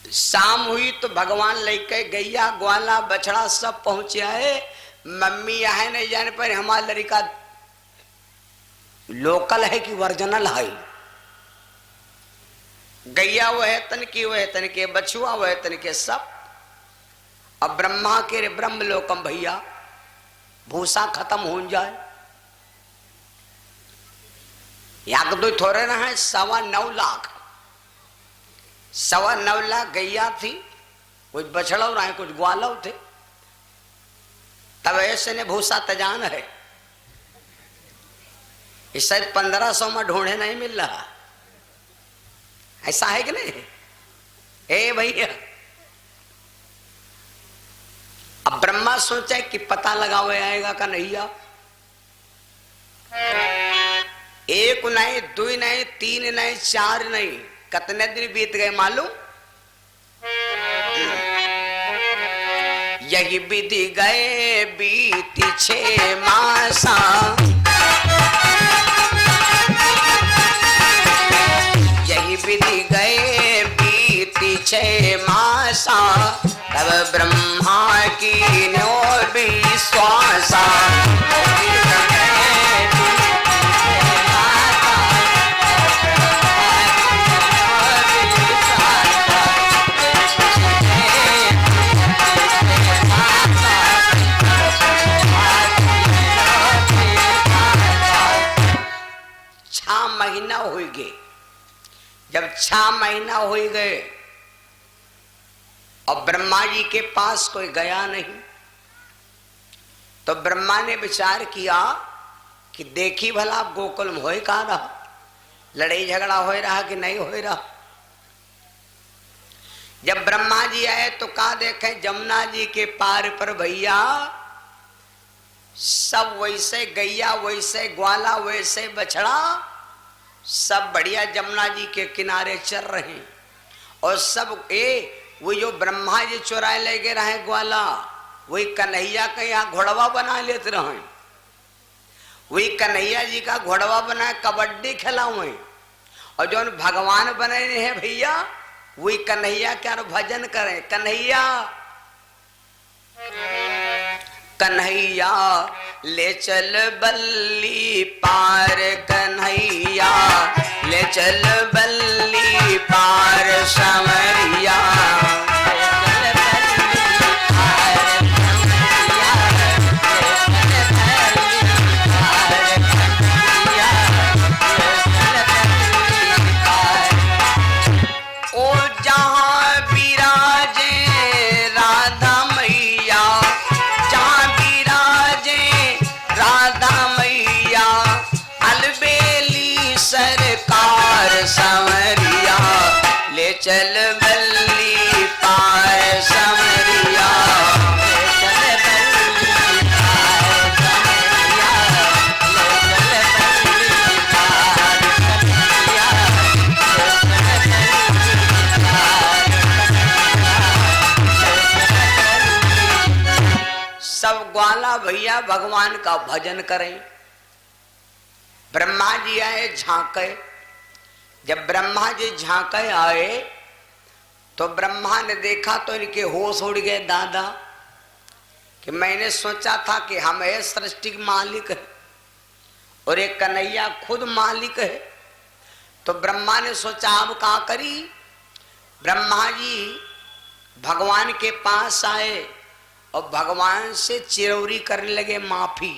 शाम हुई तो भगवान लेके गैया ग्वाला बछड़ा सब पहुंचे है। मम्मी है नहीं जाने पर हमारा लड़का लोकल है कि वर्जनल है। गैया वो है तन की, वो है तन के बछुआ, वो है तन के सब। अब ब्रह्मा के ब्रह्म लोकम भैया भूसा खत्म हो जाए। यहाँ तो थोड़े ना है 9.25 लाख, 9.25 लाख गैया थी, कुछ बछड़ो रहे कुछ ग्वालो थे। तब ऐसे ने भूसा तजान है, इस शायद 1500 में ढूंढे नहीं मिल रहा। ऐसा है कि नहीं? ए भैया, अब ब्रह्मा सोचा कि पता लगाओ आएगा का नहीं। एक नहीं, 2 नहीं, 3 नहीं, 4 नहीं, कितने दिन बीत गए मालूम? यही विधि गए बीती 6 मासा, यही विधि गए बीती 6 मासा। तब ब्रह्मा की नो विश्वासा, महीना हो गए। जब 6 महीना हो गए और ब्रह्मा जी के पास कोई गया नहीं, तो ब्रह्मा ने विचार किया कि देखी भला गोकुल में हो कहा रहा, लड़ाई झगड़ा हो रहा कि नहीं हो रहा। जब ब्रह्मा जी आए तो कहा देखे जमुना जी के पार पर भैया सब वैसे गैया, वैसे ग्वाला, वैसे बछड़ा, सब बढ़िया जमुना जी के किनारे चल रहे हैं। और सब वो जो ब्रह्मा जी चुराए ले गए रहे ग्वाला, वही कन्हैया का यहाँ घोड़वा बना लेते रहे। वही कन्हैया जी का घोड़वा बना कबड्डी खिलावे। और जो भगवान बने हैं भैया, वही कन्हैया क्या भजन करें। कन्हैया कन्हैया ले चल बल्ली पार, कन्हैया ले चल बल्ली पार समरिया। समरिया ले चल बल्ली पार समरिया, ले चल बल्ली पार समरिया, ले चल बल्ली पार समरिया, सब ग्वाला भैया भगवान का भजन करें। ब्रह्मा जी आए झांके। जब ब्रह्मा जी झांके आए तो ब्रह्मा ने देखा तो इनके होश उड़ गए दादा, कि मैंने सोचा था कि हम है सृष्टि के मालिक है और एक कन्हैया खुद मालिक है। तो ब्रह्मा ने सोचा अब क्या करी। ब्रह्मा जी भगवान के पास आए और भगवान से चिरौरी करने लगे माफी।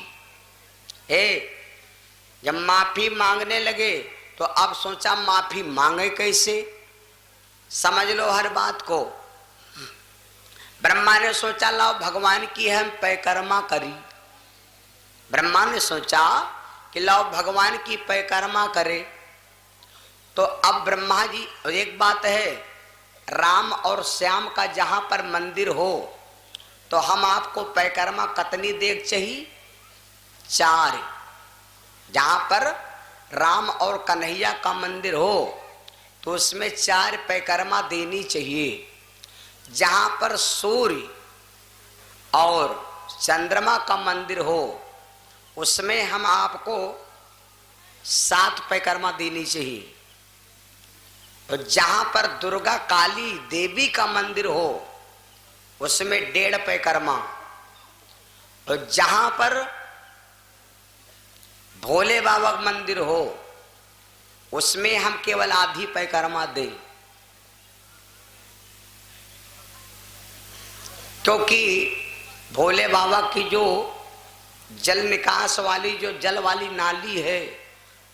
जब माफी मांगने लगे तो अब सोचा माफी मांगे कैसे, समझ लो हर बात को। ब्रह्मा ने सोचा लाओ भगवान की हम परिक्रमा करी। ब्रह्मा ने सोचा कि लाओ भगवान की परिक्रमा करे। तो अब ब्रह्मा जी, एक बात है, राम और श्याम का जहां पर मंदिर हो तो हम आपको परिक्रमा कितनी देख चाहिए? 4। जहां पर राम और कन्हैया का मंदिर हो तो उसमें 4 परिक्रमा देनी चाहिए। जहां पर सूर्य और चंद्रमा का मंदिर हो उसमें हम आपको 7 परिक्रमा देनी चाहिए। तो जहां पर दुर्गा काली देवी का मंदिर हो उसमें 1.5 परिक्रमा, और जहां पर भोले बाबा का मंदिर हो उसमें हम केवल आधी परिक्रमा दें, क्योंकि भोले बाबा की जो जल निकास वाली जो जल वाली नाली है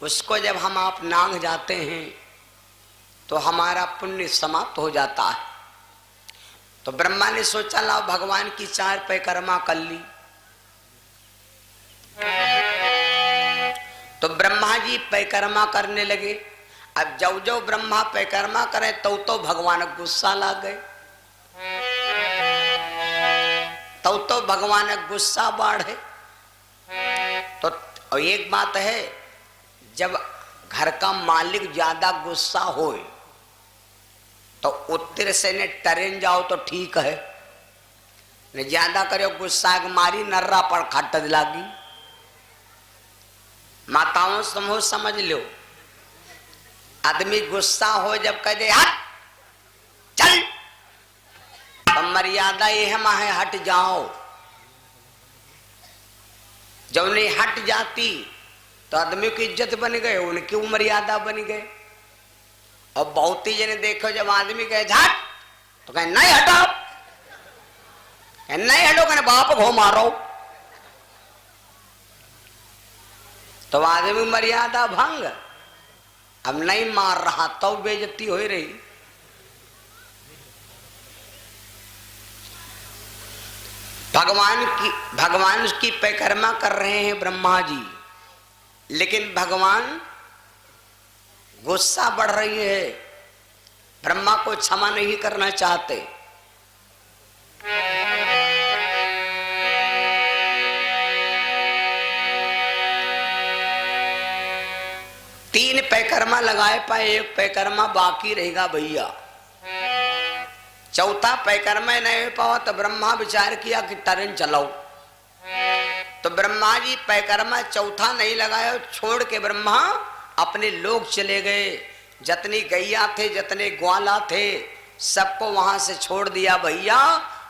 उसको जब हम आप नांग जाते हैं तो हमारा पुण्य समाप्त हो जाता है। तो ब्रह्मा ने सोचा लाओ भगवान की 4 परिक्रमा कर ली। तो ब्रह्मा जी परिक्रमा करने लगे। अब जब जो ब्रह्मा परिक्रमा करे तो भगवान गुस्सा ला गए, तो भगवान गुस्सा बढ़े। तो एक बात है, जब घर का मालिक ज्यादा गुस्सा होए तो उत्तर से ने ट्रेन जाओ तो ठीक है, ने ज्यादा करो गुस्सा मारी नर्रा पर खट लागी। माताओं समूह समझ लो, आदमी गुस्सा हो जब कह दे हट चल, तो मर्यादा ये है हट जाओ। जब नहीं हट जाती तो आदमी की इज्जत बन गए, उनकी मर्यादा बन गए। और बहुत ही जने देखो जब आदमी कहे हट तो कहे नहीं हटो, नहीं हटो, कहने बाप को मारो, तो आदमी मर्यादा भंग। अब नहीं मार रहा तो बेइज्जती हो रही। भगवान की परिक्रमा कर रहे हैं ब्रह्मा जी, लेकिन भगवान गुस्सा बढ़ रही है, ब्रह्मा को क्षमा नहीं करना चाहते। तीन परिक्रमा लगाए पाए, एक परिक्रमा बाकी रहेगा भैया। चौथा परिक्रमा नहीं हो पावा तो ब्रह्मा विचार किया कि ट्रेन चलाओ। तो ब्रह्मा जी परिक्रमा चौथा नहीं लगाया, छोड़ के ब्रह्मा अपने लोग चले गए। जितनी गैया थे जितने ग्वाला थे सबको वहां से छोड़ दिया, भैया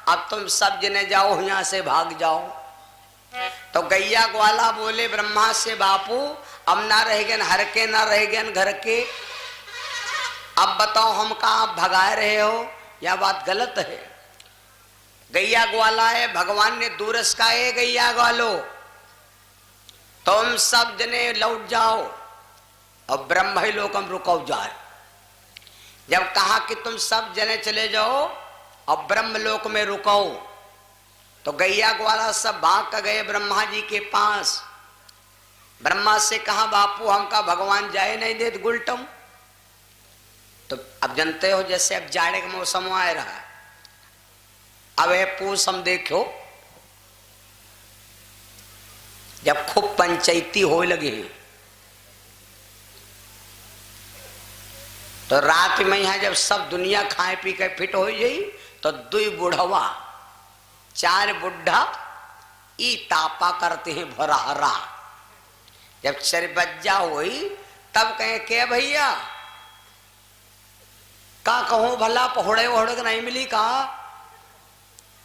अब तुम सब जने जाओ, यहां से भाग जाओ। तो गैया ग्वाला बोले ब्रह्मा से बापू अब ना रह गए हर के, ना रह गए घर के, अब बताओ हम कहाँ भगा रहे हो, यह बात गलत है। गैया ग्वाला है, भगवान ने दूरस का है गैया ग्वालो, तुम सब जने लौट जाओ और ब्रह्म ही लोकम रुको जाए। जब कहा कि तुम सब जने चले जाओ और ब्रह्म लोक में रुको, तो गैया ग्वाला सब भाग कर गए ब्रह्मा जी के पास। ब्रह्मा से कहा बापू हमका भगवान जाए नहीं दे गुलटम। तो अब जानते हो जैसे अब जाड़े का मौसम आ रहा है, अब है पूस हम देखो जब खूब पंचायती हो लगे हैं, तो रात में यहां जब सब दुनिया खाए पी के फिट हो जाई तो 2 बुढ़वा 4 बुढ़ा ई तापा करते हैं भराहरा। जब 4 बज्जा हुई तब कहे के भैया का कहूं भला पहुड़े वहुड़े नहीं मिली का,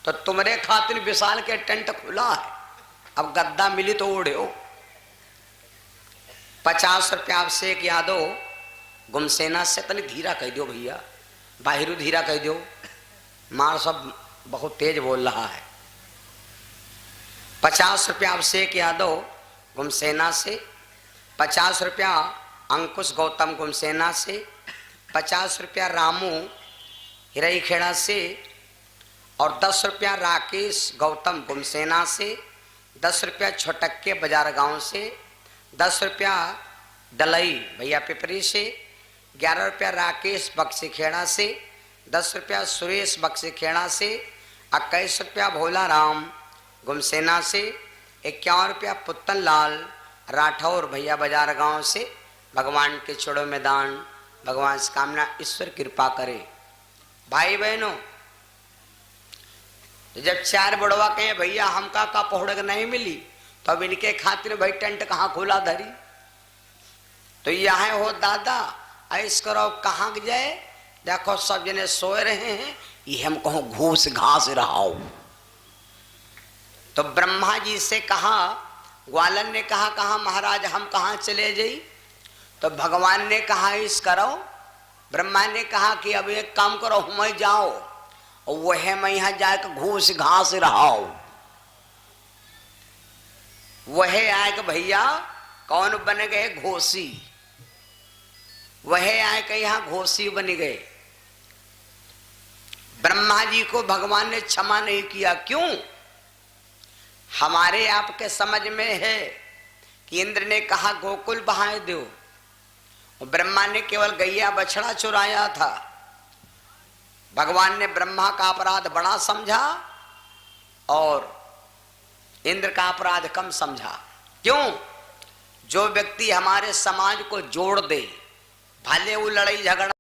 तो तुम्हारे खातिर विशाल के टेंट खुला है, अब गद्दा मिली तो ओढ़े हो। 50 रुपया आपसे एक यादो गुमसेना से तनी धीरा कह दो भैया, बाहिरू धीरा कह दो, मार सब बहुत तेज बोल रहा है। 50 रुपया आपसे एक यादव गुमसेना से, 50 रुपया अंकुश गौतम गुमसेना से, 50 रुपया रामू हिरईखेड़ा से, और 10 रुपया राकेश गौतम गुमसेना से, 10 रुपया छोटक्के बाजार गांव से, 10 रुपया डलई भैया पिपरी से, 11 रुपया राकेश बक्सी खेड़ा से, 10 रुपया सुरेश बक्सी खेड़ा से, 21 रुपया भोला राम गुमसेना से, 51 रुपया पुत्तन लाल राठौर भैया बाजार गांव से। भगवान के चौड़ों में दान, भगवान से कामना ईश्वर कृपा करे। भाई बहनों, जब 4 बड़वा कहे भैया हमका का पहुड़क नहीं मिली, तो अब इनके खातिर भाई टेंट कहाँ खोला धरी। तो यहाँ हो दादा ऐस करो कहाँ जाए, देखो सब जने सोए रहे हैं, ये हम कहो घूस घास रहाओ। तो ब्रह्मा जी से कहा, ग्वालन ने कहा कहा महाराज हम कहाँ चले जाई। तो भगवान ने कहा इस करो, ब्रह्मा ने कहा कि अब एक काम करो, मैं जाओ और वह मैं यहाँ जाकर घूस घास रहाओ। वह आए कि भैया कौन बन गए, घोसी। वह आए कि यहाँ घोसी बन गए। ब्रह्मा जी को भगवान ने क्षमा नहीं किया। क्यों? हमारे आपके समझ में है कि इंद्र ने कहा गोकुल बहाए दो, ब्रह्मा ने केवल गैया बछड़ा चुराया था। भगवान ने ब्रह्मा का अपराध बड़ा समझा और इंद्र का अपराध कम समझा। क्यों? जो व्यक्ति हमारे समाज को जोड़ दे, भले वो लड़ाई झगड़ा